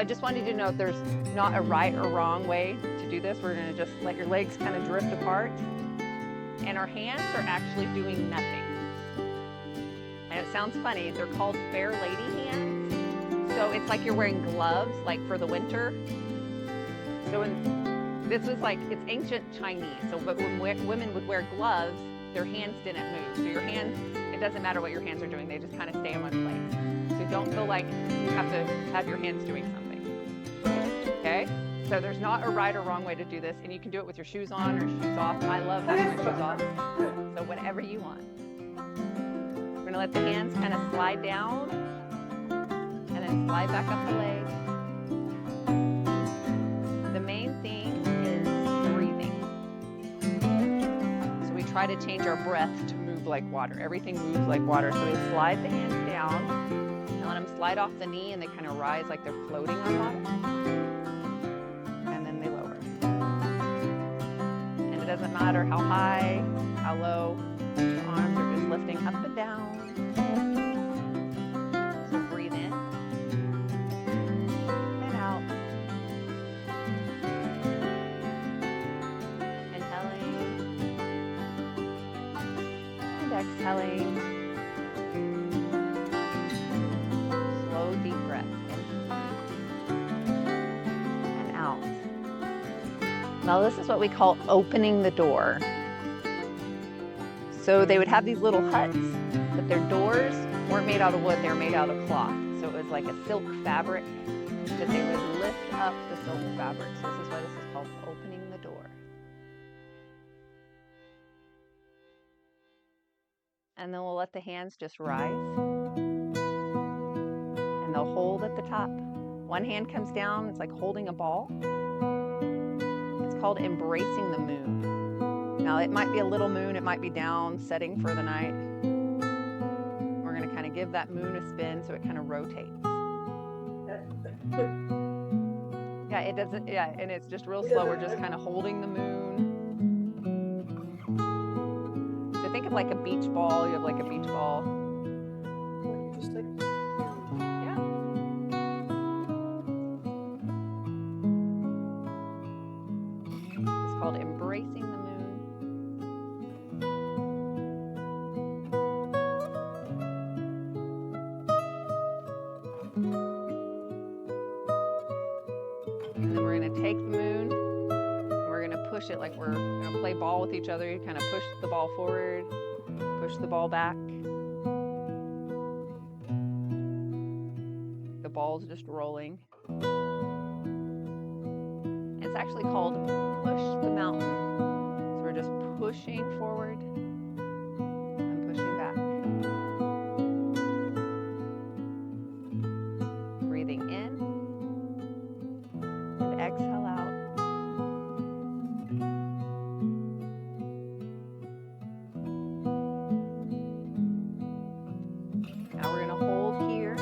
I just wanted you to know there's not a right or wrong way to do this. We're gonna just let your legs kind of drift apart. And our hands are actually doing nothing. And it sounds funny, they're called fair lady hands. So it's like you're wearing gloves, like for the winter. So this was like, it's ancient Chinese. So but when women would wear gloves, their hands didn't move. So your hands, it doesn't matter what your hands are doing, they just kind of stay in one place. So don't feel like you have to have your hands doing something. Okay? So there's not a right or wrong way to do this, and you can do it with your shoes on or shoes off. I love having my shoes off. So whatever you want. We're gonna let the hands kind of slide down and then slide back up the leg. The main thing is breathing. So we try to change our breath to move like water. Everything moves like water. So we slide the hands down and let them slide off the knee, and they kind of rise like they're floating on water. It doesn't matter how high, how low, your arms are just lifting up and down. So breathe in and out. Inhaling and exhaling. Slow, deep breath in and out. Now this is what we call opening the door. So they would have these little huts, but their doors weren't made out of wood, they were made out of cloth. So it was like a silk fabric that they would lift up the silk fabric. So this is why this is called opening the door. And then we'll let the hands just rise. And they'll hold at the top. One hand comes down, it's like holding a ball. Called embracing the moon. Now it might be a little moon, it might be down, setting for the night. We're gonna kind of give that moon a spin so it kind of rotates. Yeah, it doesn't, yeah, and it's just real slow. We're just kind of holding the moon. So think of like a beach ball, you have like a beach ball. Called embracing the moon. And then we're going to take the moon and we're going to push it like we're going to play ball with each other. You kind of push the ball forward, push the ball back. The ball's just rolling. It's actually called push the mountain. So we're just pushing forward and pushing back. Breathing in and exhale out. Now we're going to hold here. I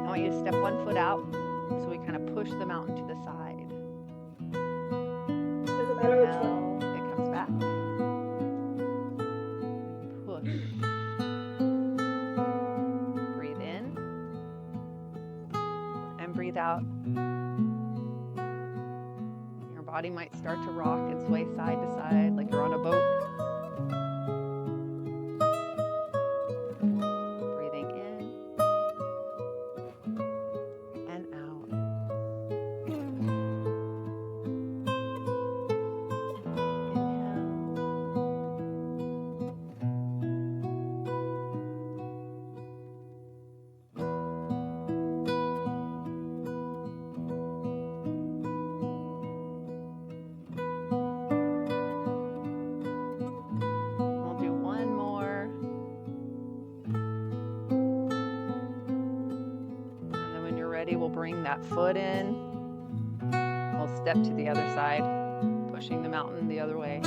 want you to step one foot out so we kind of push the mountain to the side. Inhale, it comes back. Push. Breathe in. And breathe out. Your body might start to rock and sway side to side like you're on a boat. Breathing in. And out. We'll bring that foot in. We'll step to the other side, pushing the mountain the other way.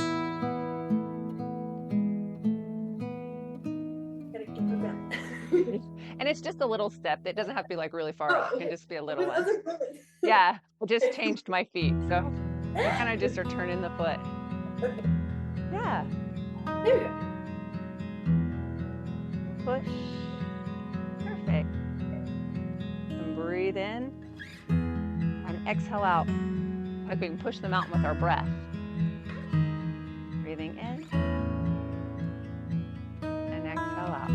And it's just a little step. It doesn't have to be like really far up. It can just be a little one. Yeah, it just changed my feet. So I kind of just are turning the foot. Yeah. There we go. Push. Perfect. And breathe in. Exhale out. Like we can push them out with our breath. Breathing in and exhale out.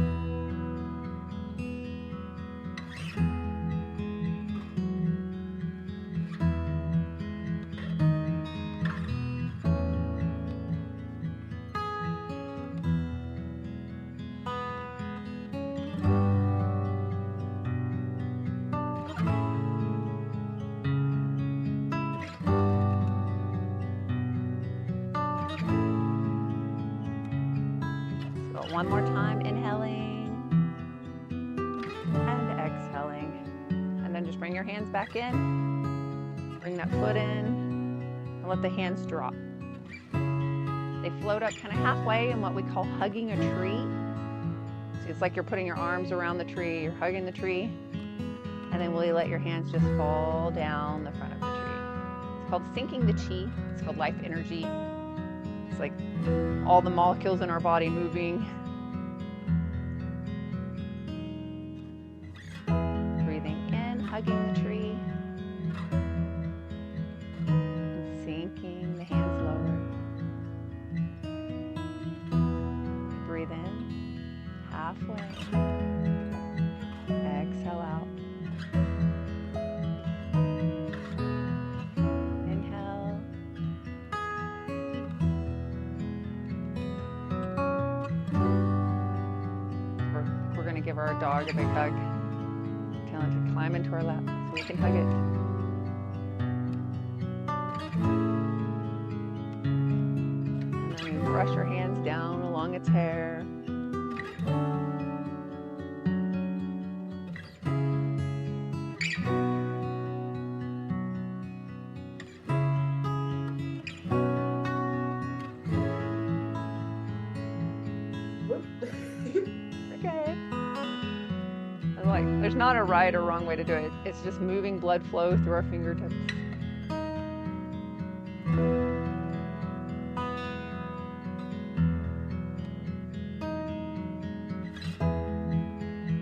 One more time, inhaling and exhaling. And then just bring your hands back in. Bring that foot in and let the hands drop. They float up kind of halfway in what we call hugging a tree. So it's like you're putting your arms around the tree, you're hugging the tree, and then will you let your hands just fall down the front of the tree. It's called sinking the chi. It's called life energy. It's like all the molecules in our body moving. Hugging the tree, and sinking the hands lower. Breathe in, halfway. Exhale out. Inhale. We're going to give our dog a big hug. Tell him to climb into our lap so we can hug it. And then you brush your hands down along its hair. Okay. There's not a right or wrong way to do it. It's just moving blood flow through our fingertips.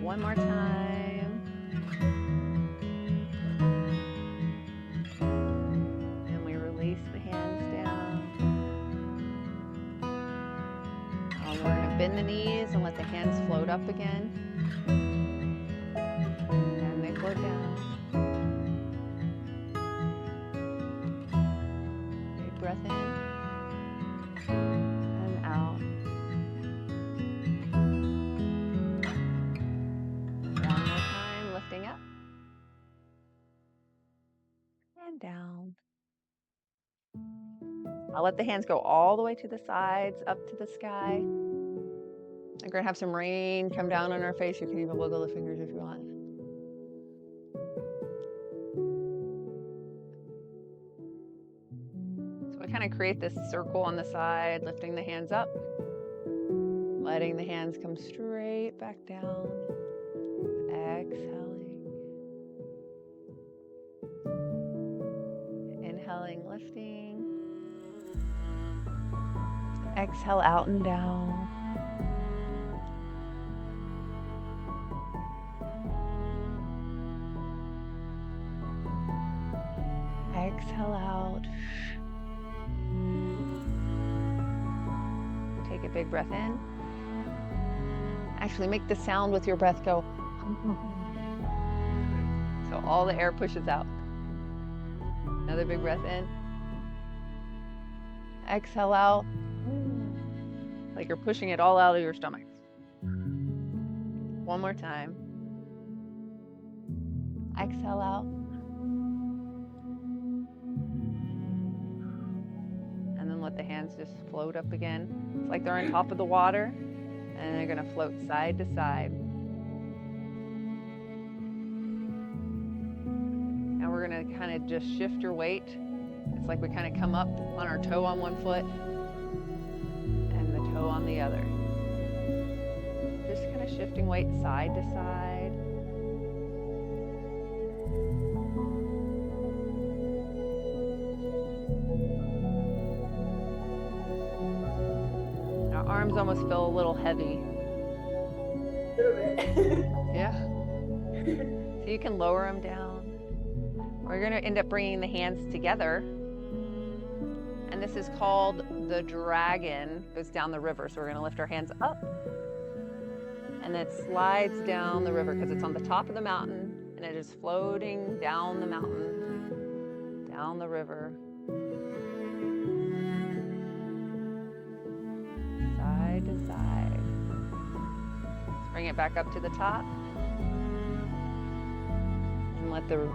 One more time. And we release the hands down. We're going to bend the knees and let the hands float up again. Float down. Big breath in and out. One more time, lifting up and down. I'll let the hands go all the way to the sides, up to the sky. We're going to have some rain come down on our face. You can even wiggle the fingers if you want. Kind of create this circle on the side, lifting the hands up, letting the hands come straight back down, exhaling, inhaling, lifting, exhale out and down. Exhale out. Take a big breath in. Actually, make the sound with your breath go. So all the air pushes out. Another big breath in. Exhale out. Like you're pushing it all out of your stomach. One more time. Exhale out. Let the hands just float up again. It's like they're on top of the water and they're going to float side to side. Now we're going to kind of just shift your weight. It's like we kind of come up on our toe on one foot and the toe on the other. Just kind of shifting weight side to side. Arms almost feel a little heavy. A little bit. Yeah. So you can lower them down. We're going to end up bringing the hands together. And this is called the dragon. It goes down the river. So we're going to lift our hands up. And it slides down the river because it's on the top of the mountain. And it is floating down the mountain, down the river. Side to side. Let's bring it back up to the top. And let the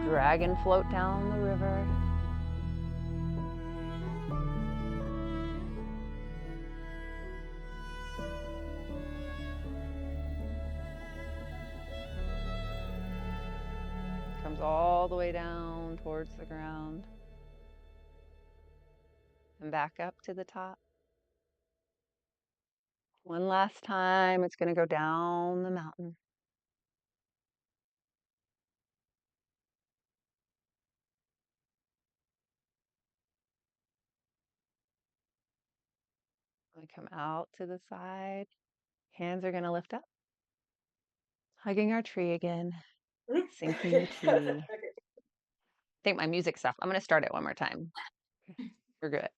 dragon float down the river. Comes all the way down towards the ground. And back up to the top. One last time, it's going to go down the mountain. We come out to the side. Hands are going to lift up. Hugging our tree again. Sinking the tea. I think my music stuff. I'm going to start it one more time. We're good.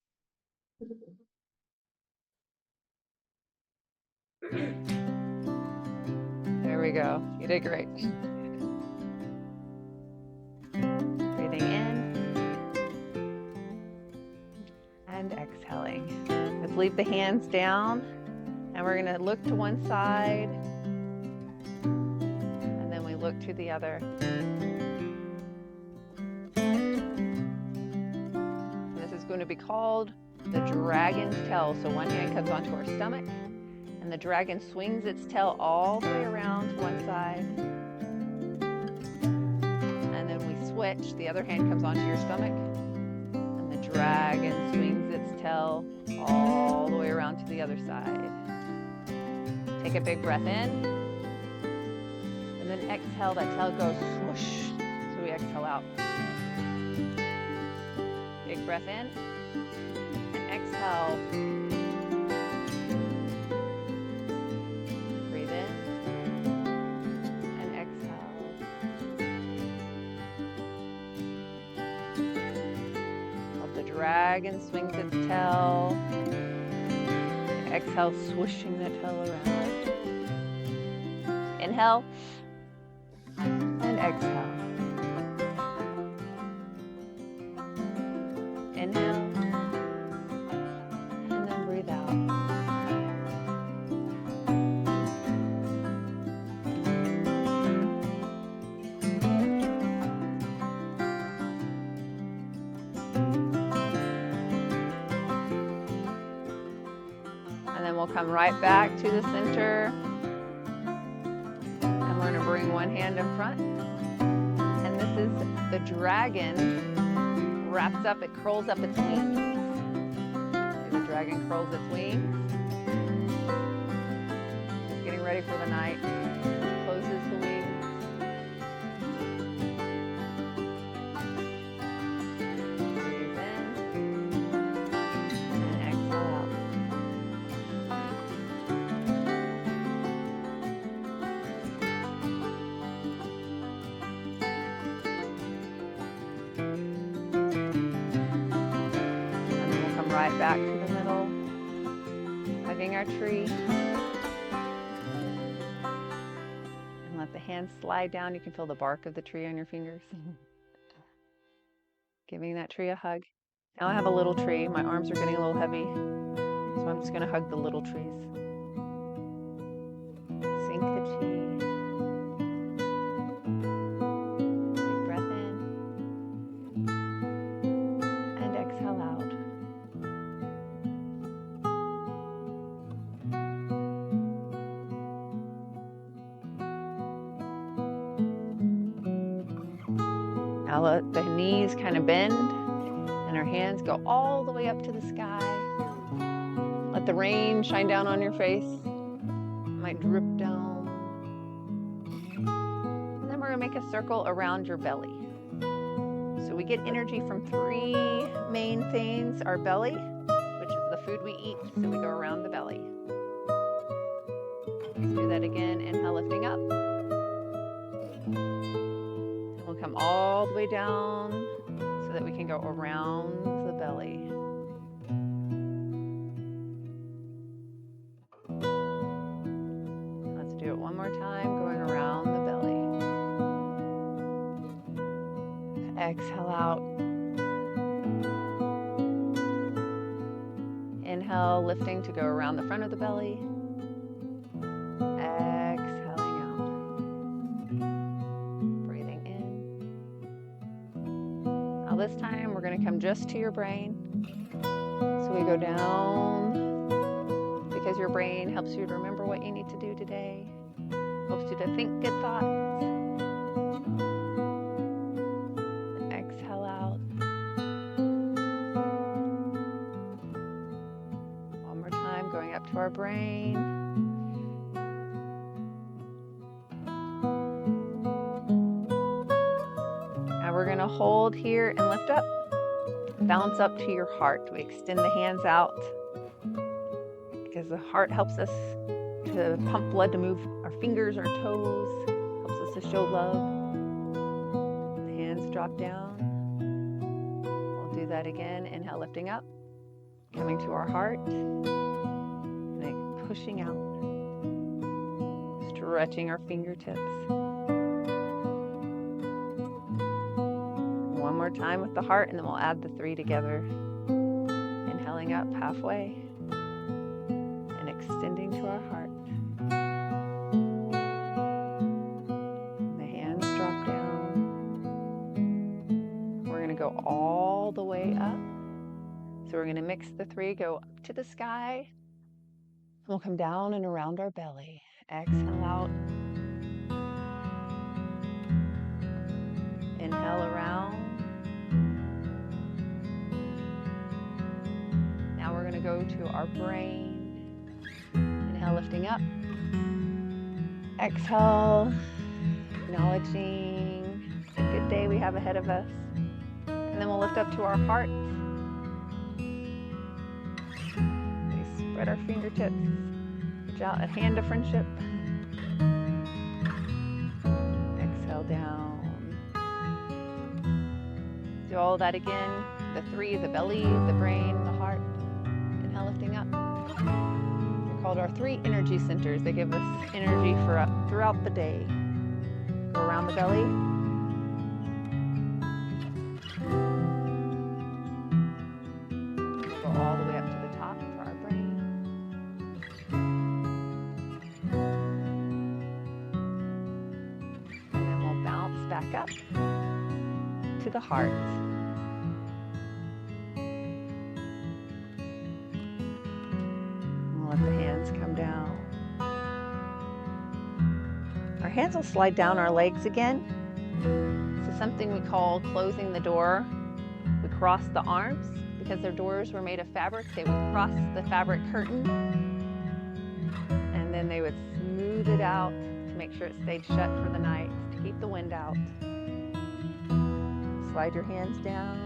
There we go. You did great. Breathing in and exhaling. Let's leave the hands down and we're going to look to one side and then we look to the other. And this is going to be called the dragon's tail. So one hand comes onto our stomach and the dragon swings its tail all the way around to one side. And then we switch. The other hand comes onto your stomach and the dragon swings its tail all the way around to the other side. Take a big breath in. And then exhale, that tail goes swoosh. So we exhale out. Big breath in. And exhale. Breathe in. And exhale. The dragon swings its tail. Exhale, swooshing the tail around. Inhale and exhale. Inhale and then breathe out. And then we'll come right back to the center. And we're going to bring one hand in front. And this is the dragon wraps up, it curls up its wings. The dragon curls its wings. It's getting ready for the night. Closes the wings. Breathe in. And exhale out. Right back to the middle, hugging our tree. And let the hands slide down. You can feel the bark of the tree on your fingers. Giving that tree a hug. Now I have a little tree. My arms are getting a little heavy, so I'm just going to hug the little trees. Sink the tea. Big breath in. And exhale out. Now let the knees kind of bend and our hands go all the way up to the sky. Let the rain shine down on your face. It might drip down. And then we're going to make a circle around your belly. So we get energy from three main things. Our belly, which is the food we eat. So we go around the belly. Let's do that again. Inhale, lifting up. We'll come all the way down so that we can go around the belly. Let's do it one more time, going around the belly. Exhale out. Inhale, lifting to go around the front of the belly. Exhaling out. Breathing in. Now this time we're going to come just to your brain. So we go down because your brain helps you to remember what you need to do today. Helps you to think good thoughts. Exhale out. One more time, going up to our brain. Now we're going to hold here and lift up. Bounce up to your heart. We extend the hands out because the heart helps us to pump blood to move our fingers, our toes, helps us to show love. The hands drop down. We'll do that again. Inhale, lifting up, coming to our heart, and then pushing out, stretching our fingertips. One more time with the heart, and then we'll add the 3 together. Inhaling up halfway and extending to our heart. The hands drop down. We're going to go all the way up. So we're going to mix the 3, go up to the sky. And we'll come down and around our belly. Exhale out. Inhale around. Now we're going to go to our brain. Inhale, lifting up. Exhale, acknowledging the good day we have ahead of us. And then we'll lift up to our heart. We spread our fingertips. Reach out a hand of friendship. Exhale down. Do all that again. The 3, the belly, the brain, the heart. Inhale, lifting up. They're called our 3 energy centers. They give us energy for throughout the day. Go around the belly. Go all the way up to the top for our brain. And then we'll bounce back up to the heart. We'll let the hands come down. Our hands will slide down our legs again. This is something we call closing the door. We cross the arms because their doors were made of fabric. They would cross the fabric curtain and then they would smooth it out to make sure it stayed shut for the night to keep the wind out. Slide your hands down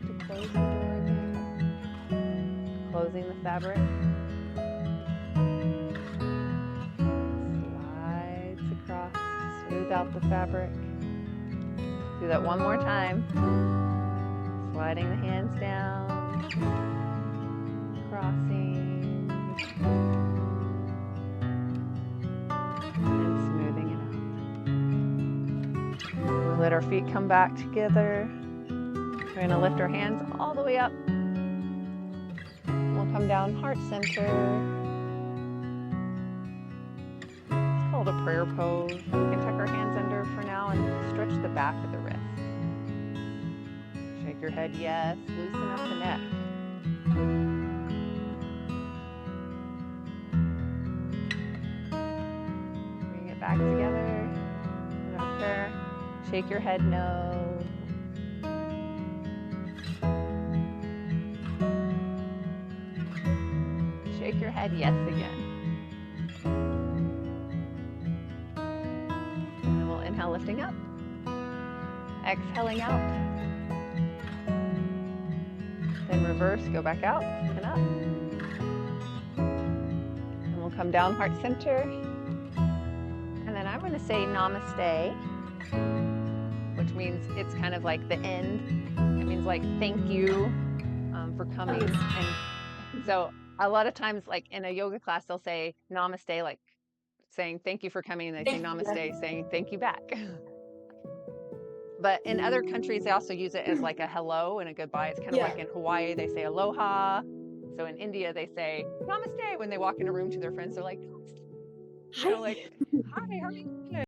to close the door again. Closing the fabric. Slides across, smooth out the fabric. Do that one more time. Sliding the hands down, crossing, and smoothing it out. We'll let our feet come back together. We're going to lift our hands all the way up. We'll come down heart center. It's called a prayer pose. We can tuck our hands under for now and stretch the back of the wrist. Shake your head, yes. Loosen up the neck. Bring it back together. Prayer. Shake your head, no. Shake your head, yes again. And then we'll inhale, lifting up. Exhaling out. Then reverse, go back out and up. And we'll come down heart center. And then I'm going to say namaste, which which means it's kind of like the end. It means like thank you for coming. And so a lot of times, like in a yoga class, they'll say namaste, like saying thank you for coming, and they say namaste, saying thank you back. But in other countries, they also use it as like a hello and a goodbye. It's kind of like in Hawaii, they say aloha. So in India, they say namaste when they walk in a room to their friends. They're like, you know, like, hi, how are you doing?